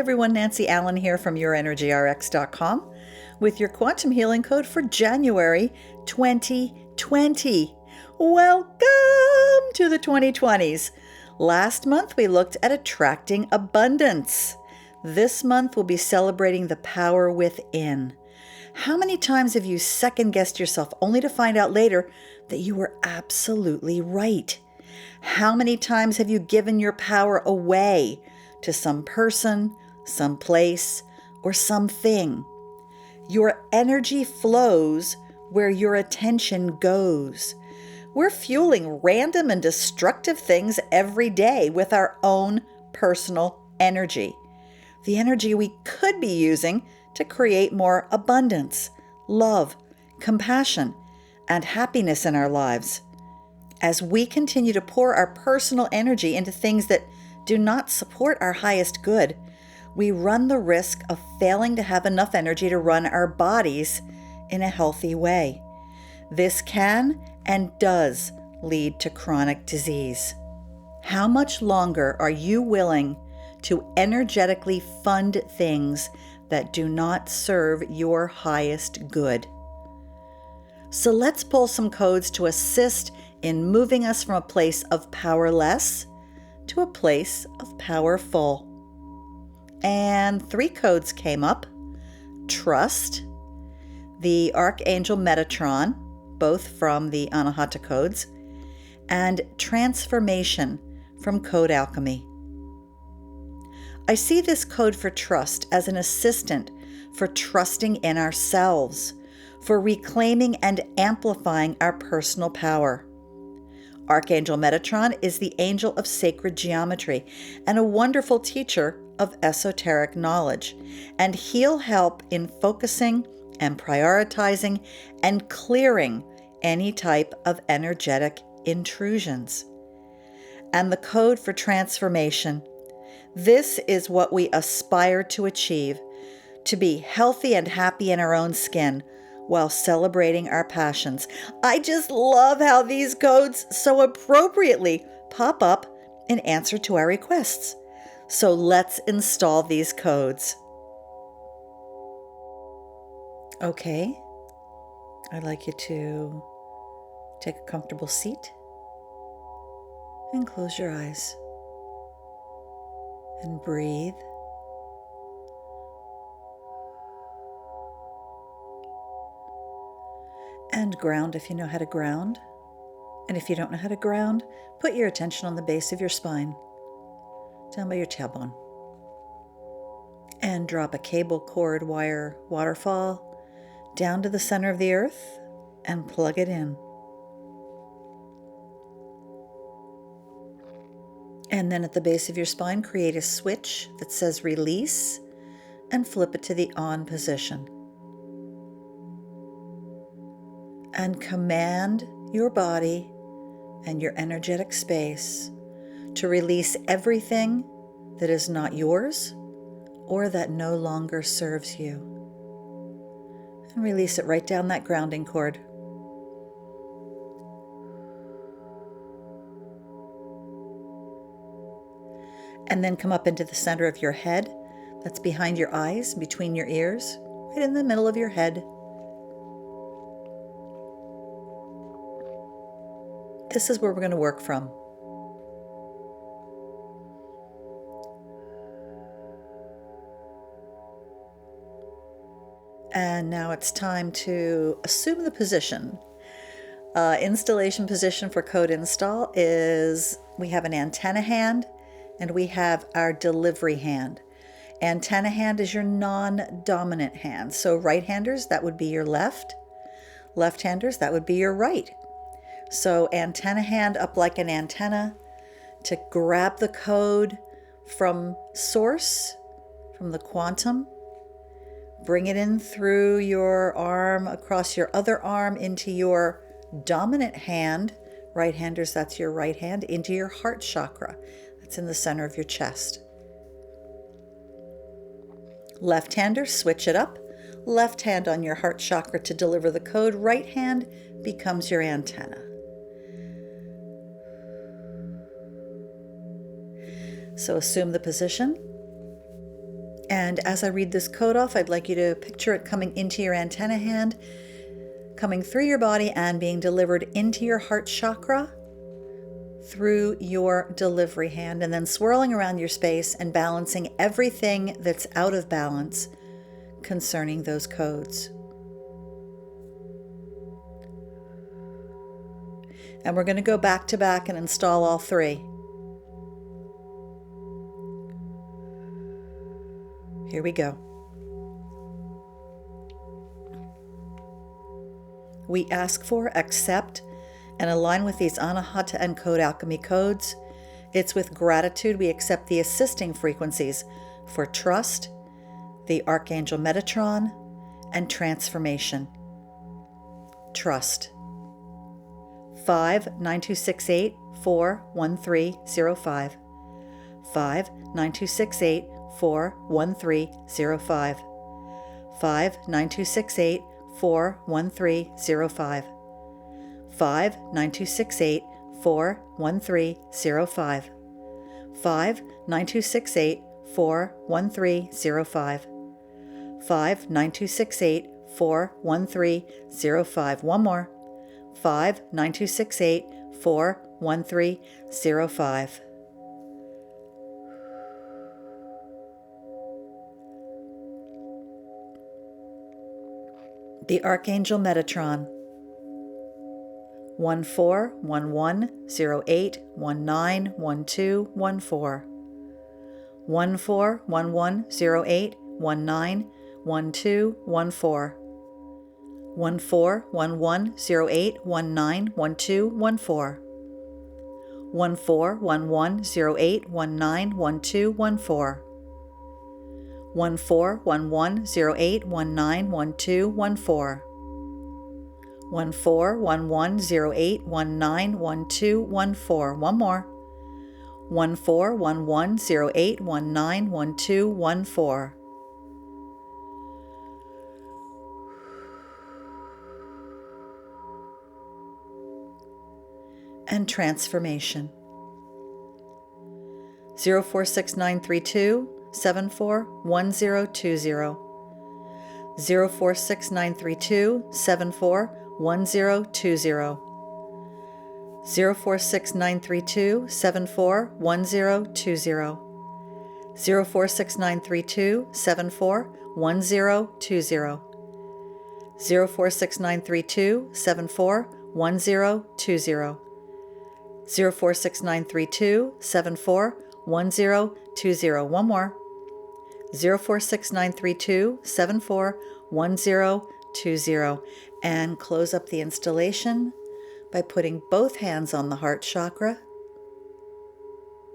everyone, Nancy Allen here from YourEnergyRx.com with your quantum healing code for January 2020. Welcome to the 2020s. Last month we looked at attracting abundance. This month we'll be celebrating the power within. How many times have you second-guessed yourself only to find out later that you were absolutely right? How many times have you given your power away to some person, some place, or something? Your energy flows where your attention goes. We're fueling random and destructive things every day with our own personal energy. The energy we could be using to create more abundance, love, compassion, and happiness in our lives. As we continue to pour our personal energy into things that do not support our highest good, we run the risk of failing to have enough energy to run our bodies in a healthy way. This can and does lead to chronic disease. How much longer are you willing to energetically fund things that do not serve your highest good? So let's pull some codes to assist in moving us from a place of powerless to a place of powerful. And 3 codes came up: trust, the Archangel Metatron, both from the Anahata Codes, and transformation from CodeAlchemy. I see this code for trust as an assistant for trusting in ourselves, for reclaiming and amplifying our personal power. Archangel Metatron is the angel of sacred geometry and a wonderful teacher of esoteric knowledge, and he'll help in focusing and prioritizing and clearing any type of energetic intrusions. And the code for transformation. This is what we aspire to achieve, to be healthy and happy in our own skin while celebrating our passions. I just love how these codes so appropriately pop up in answer to our requests. So let's install these codes. Okay, I'd like you to take a comfortable seat and close your eyes and breathe. And ground if you know how to ground. And if you don't know how to ground, put your attention on the base of your spine, down by your tailbone. And drop a cable cord wire waterfall down to the center of the earth and plug it in. And then at the base of your spine, create a switch that says release and flip it to the on position. And command your body and your energetic space to release everything that is not yours or that no longer serves you. And release it right down that grounding cord. And then come up into the center of your head. That's behind your eyes, between your ears, right in the middle of your head. This is where we're going to work from. And now it's time to assume the position. Installation position for code install is we have an antenna hand and we have our delivery hand. Antenna hand is your non-dominant hand. So right-handers, that would be your left. Left-handers, that would be your right. So antenna hand up like an antenna to grab the code from source, from the quantum. Bring it in through your arm, across your other arm, into your dominant hand. Right-handers, that's your right hand, into your heart chakra. That's in the center of your chest. Left-handers, switch it up. Left hand on your heart chakra to deliver the code. Right hand becomes your antenna. So assume the position And as I read this code off, I'd like you to picture it coming into your antenna hand, coming through your body and being delivered into your heart chakra through your delivery hand, and then swirling around your space and balancing everything that's out of balance concerning those codes. And we're going to go back to back and install all three. Here we go. We ask for, accept, and align with these Anahata and CodeAlchemy codes. It's with gratitude we accept the assisting frequencies for trust, the Archangel Metatron, and transformation. Trust. 59268-41305. 59268-41305. 59268-41305. 59268-41305. 59268-41305. 59268-41305. One more. 59268-41305. The Archangel Metatron. 141108191214. 141108191214. 141108191214. 141108191214. 141108191214. 141108191214. One more. 141108191214. And transformation. 046932741020. 046932741020. 046932741020. 046932741020. 046932741020. 046932741020. One more. 046932741020. And close up the installation by putting both hands on the heart chakra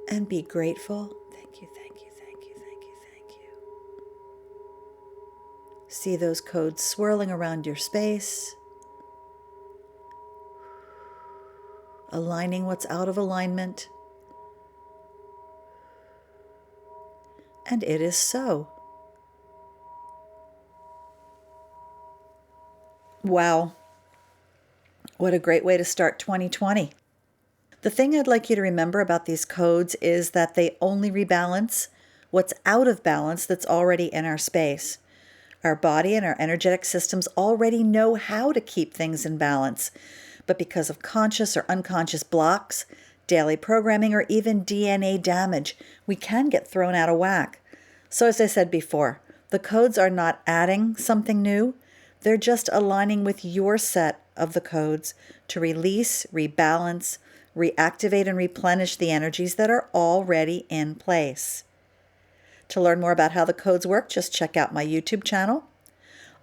and be grateful. Thank you, thank you, thank you, thank you, thank you. See those codes swirling around your space, aligning what's out of alignment. And it is so. Wow. What a great way to start 2020. The thing I'd like you to remember about these codes is that they only rebalance what's out of balance that's already in our space. Our body and our energetic systems already know how to keep things in balance, but because of conscious or unconscious blocks, daily programming, or even DNA damage, we can get thrown out of whack. So as I said before, the codes are not adding something new. They're just aligning with your set of the codes to release, rebalance, reactivate, and replenish the energies that are already in place. To learn more about how the codes work, just check out my YouTube channel.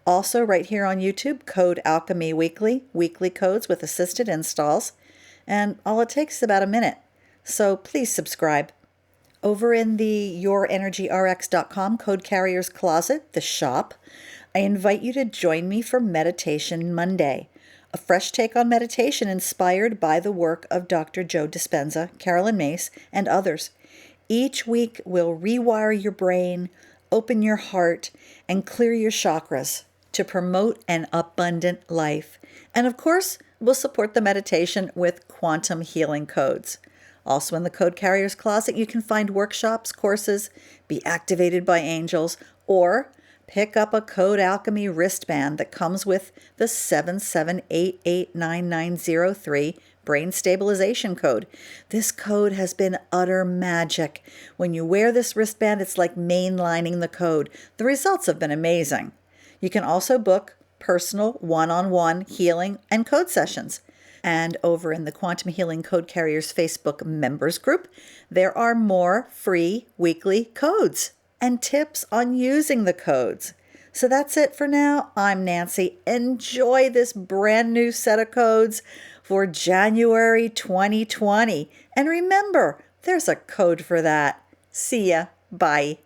Also, right here on YouTube, CodeAlchemy Weekly, weekly codes with assisted installs. And all it takes is about a minute. So please subscribe. Over in the YourEnergyRx.com Code Carrier's Closet, the shop, I invite you to join me for Meditation Monday, a fresh take on meditation inspired by the work of Dr. Joe Dispenza, Carolyn Mace, and others. Each week we'll rewire your brain, open your heart, and clear your chakras to promote an abundant life. And of course, we'll support the meditation with quantum healing codes. Also in the Code Carrier's Closet, you can find workshops, courses, be activated by angels, Or pick up a Code Alchemy wristband that comes with the 77889903 brain stabilization code. This code has been utter magic. When you wear this wristband, it's like mainlining the code. The results have been amazing. You can also book personal one-on-one healing and code sessions. And over in the Quantum Healing Code Carriers Facebook members group, there are more free weekly codes and tips on using the codes. So that's it for now. I'm Nancy. Enjoy this brand new set of codes for January 2020. And remember, there's a code for that. See ya. Bye.